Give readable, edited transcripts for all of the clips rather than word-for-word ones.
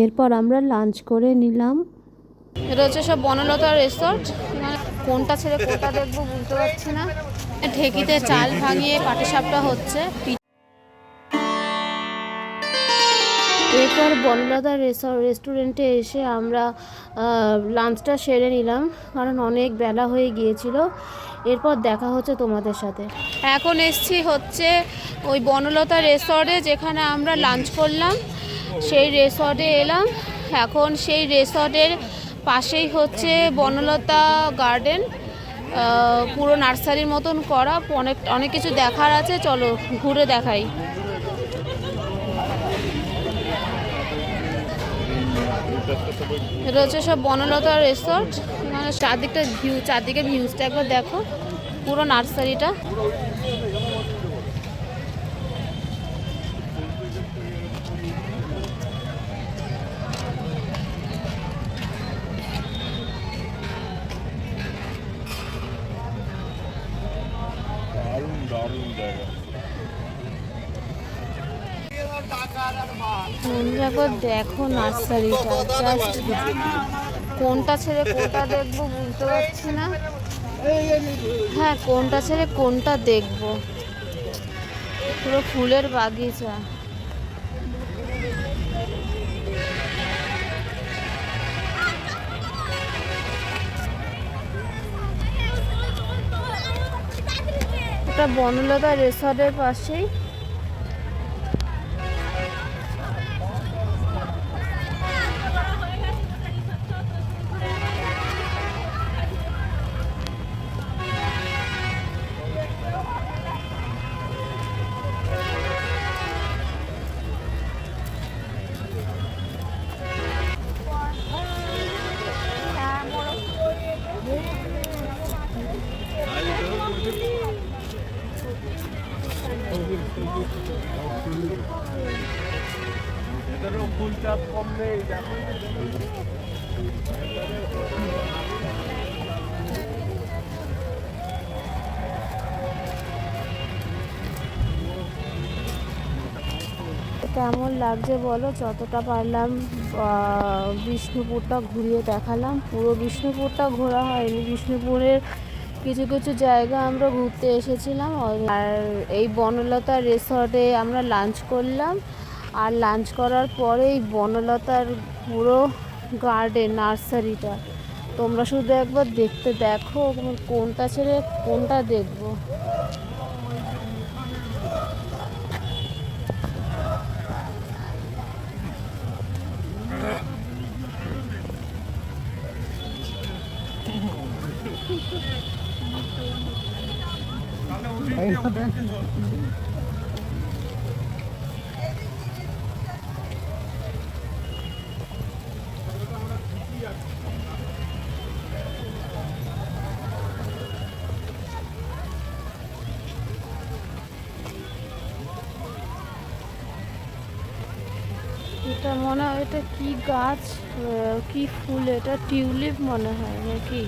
এরপর আমরা লাঞ্চ করে নিলাম। এটা হচ্ছে সব বনলতা রিসর্ট। কোনটা ছেড়ে কোনটা দেখবো বুঝতে পারছি না। ঢেকিতে চাল ভাঙিয়ে পাটিসাপটা হচ্ছে। এরপর বনলতা রেস্টুরেন্টে এসে আমরা লাঞ্চটা সেরে নিলাম, কারণ অনেক বেলা হয়ে গিয়েছিল। এরপর দেখা হচ্ছে তোমাদের সাথে। এখন এসছি হচ্ছে ওই বনলতা রিসর্টে, যেখানে আমরা লাঞ্চ করলাম। সেই রিসর্টে এলাম। এখন সেই রিসর্টের পাশেই হচ্ছে বনলতা গার্ডেন, পুরো নার্সারির মতন করা। অনেক কিছু দেখার আছে, চলো ঘুরে দেখাই। এটা হচ্ছে সব বনলতা রিসর্ট। মানে চারদিকে ভিউজটা একবার দেখো, পুরো নার্সারিটা। একবার দেখো নার্সারিটা, জাস্ট কোনটা ছেড়ে কোনটা দেখবো বুঝতে পারছি না। হ্যাঁ, কোনটা ছেড়ে কোনটা দেখবো, পুরো ফুলের বাগিচা। এটা বনলতা রিসর্টের পাশেই। ফুল চাপ কম নেই। কেমন লাগছে বলো? যতটা পারলাম বিষ্ণুপুরটা ঘুরিয়ে দেখালাম। পুরো বিষ্ণুপুরটা ঘোরা হয়নি, বিষ্ণুপুরের কিছু কিছু জায়গা আমরা ঘুরতে এসেছিলাম। আর এই বনলতা রিসর্টে আমরা লাঞ্চ করলাম। আর লাঞ্চ করার পরেই বনলতার পুরো গার্ডেন, নার্সারিটা তোমরা শুধু একবার দেখো কোনটা ছেড়ে কোনটা দেখবো। এটা মনে হয়, এটা কি গাছ, কি ফুল, এটা টিউলিপ মনে হয় নাকি?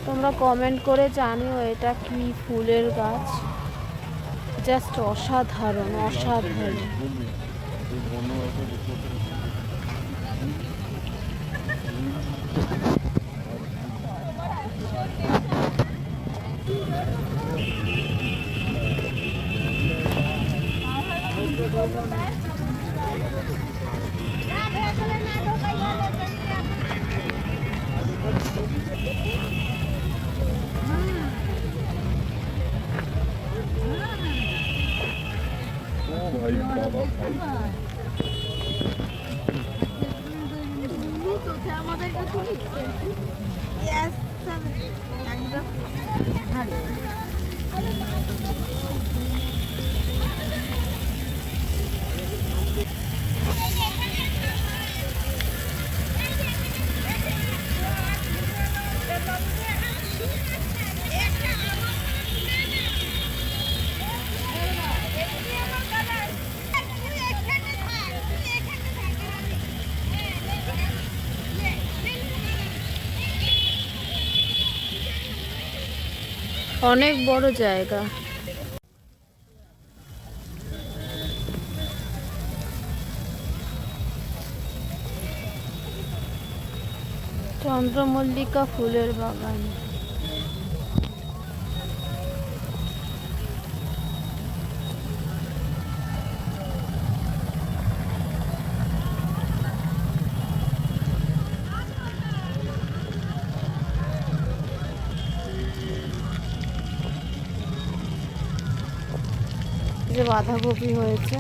তোমরা কমেন্ট করে জানিও এটা কি ফুলের গাছ। জাস্ট অসাধারণ, অসাধারণ। অনেক বড় জায়গা। চন্দ্রমল্লিকা ফুলের বাগান। যে বাঁধাকপি হয়েছে,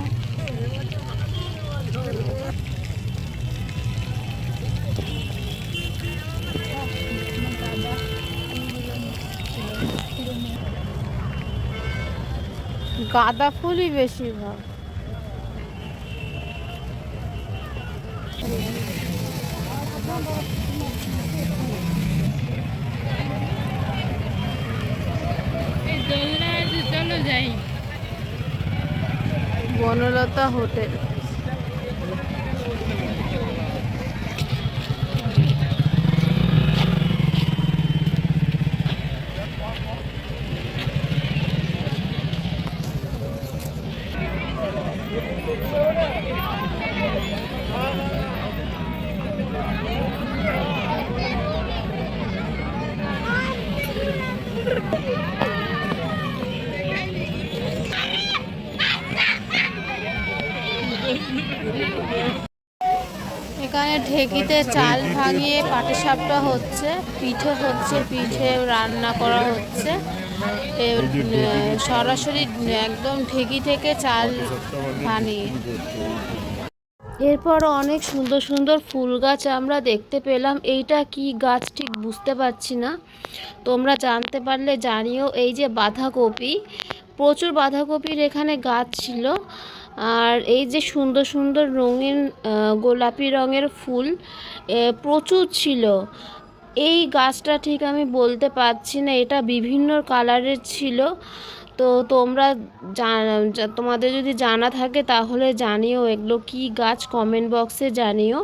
গাঁদা ফুলই বেশিরভাগ। চলো যাই বনলতা হোটেল। এখানে ঢেকিতে চাল ভাঙিয়ে পাটিসাপটা হচ্ছে, পিঠে হচ্ছে, পিঠে রান্না করা হচ্ছে সরাসরি একদম ঢেকি থেকে চাল ভাঙিয়ে। এরপর অনেক সুন্দর সুন্দর ফুল গাছ আমরা দেখতে পেলাম। এইটা কি গাছ ঠিক বুঝতে পারছি না, তোমরা জানতে পারলে জানিও। এই যে বাঁধাকপি, প্রচুর বাঁধাকপির এখানে গাছ ছিল। আর এই যে সুন্দর সুন্দর রঙিন গোলাপি রঙের ফুল প্রচুর ছিল। এই গাছটা ঠিক আমি বলতে পারছি না, এটা বিভিন্ন কালারের ছিল। তো তোমরা তোমাদের যদি জানা থাকে তাহলে জানিও এগুলো কি গাছ, কমেন্ট বক্সে জানিও।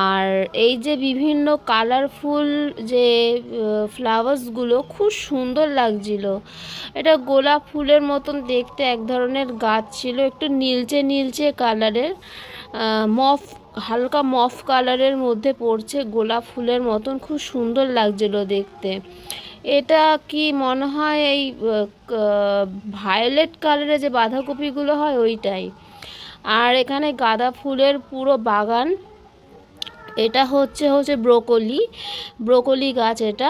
আর এই যে বিভিন্ন কালারফুল যে ফ্লাওয়ার্সগুলো খুব সুন্দর লাগছিল। এটা গোলাপ ফুলের মতন দেখতে এক ধরনের গাছ ছিল, একটু নীলচে নীলচে কালারের, মফ হালকা মফ কালারের মধ্যে পড়ছে, গোলাপ ফুলের মতন খুব সুন্দর লাগছিল দেখতে। এটা কি মনে হয় এই ভায়োলেট কালারের যে বাঁধাকপিগুলো হয় ওইটাই। আর এখানে গাঁদা ফুলের পুরো বাগান। এটা হচ্ছে ব্রোকলি গাছ এটা।